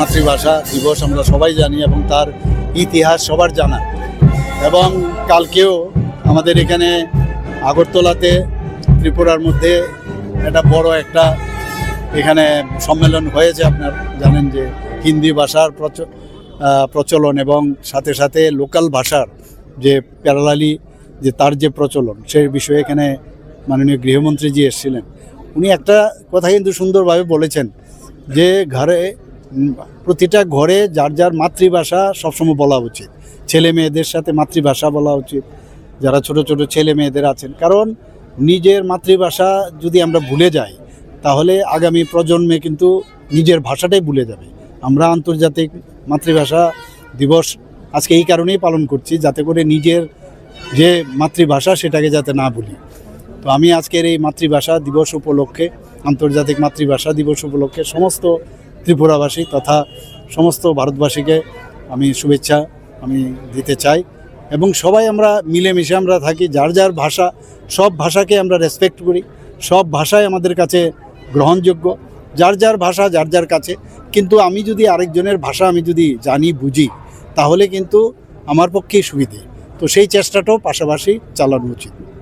মাতৃভাষা দিবস আমরা সবাই জানি এবং তার ইতিহাস সবার জানা। এবং কালকেও আমাদের এখানে আগরতলাতে ত্রিপুরার মধ্যে একটা বড় একটা এখানে সম্মেলন হয়েছে। আপনার জানেন যে হিন্দি ভাষার প্রচলন এবং সাথে সাথে লোকাল ভাষার যে প্যারালালি যে তার যে প্রচলন সেই বিষয়ে এখানে মাননীয় গৃহমন্ত্রীজি এসেছিলেন। উনি একটা কথা কিন্তু সুন্দরভাবে বলেছেন যে প্রতিটা ঘরে যার যার মাতৃভাষা সবসময় বলা উচিত, ছেলে মেয়েদের সাথে মাতৃভাষা বলা উচিত, যারা ছোট ছোট ছেলে মেয়েদের আছেন। কারণ নিজের মাতৃভাষা যদি আমরা ভুলে যাই তাহলে আগামী প্রজন্মে কিন্তু নিজের ভাষাটাই ভুলে যাবে। আমরা আন্তর্জাতিক মাতৃভাষা দিবস আজকে এই কারণেই পালন করছি, যাতে করে নিজের যে মাতৃভাষা সেটাকে যাতে না ভুলি। তো আমি আজকের এই মাতৃভাষা দিবস উপলক্ষে, আন্তর্জাতিক মাতৃভাষা দিবস উপলক্ষে সমস্ত ত্রিপুরাবাসী তথা সমস্ত ভারতবাসীকে আমি শুভেচ্ছা দিতে চাই। এবং সবাই আমরা মিলেমিশে আমরা থাকি, যার যার ভাষা, সব ভাষাকে আমরা রেসপেক্ট করি, সব ভাষাই আমাদের কাছে গ্রহণযোগ্য, যার যার ভাষা যার যার কাছে। কিন্তু আমি যদি আরেকজনের ভাষা আমি যদি জানি বুঝি তাহলে কিন্তু আমার পক্ষেই সুবিধে। তো সেই চেষ্টাটাও পাশাপাশি চালানো উচিত।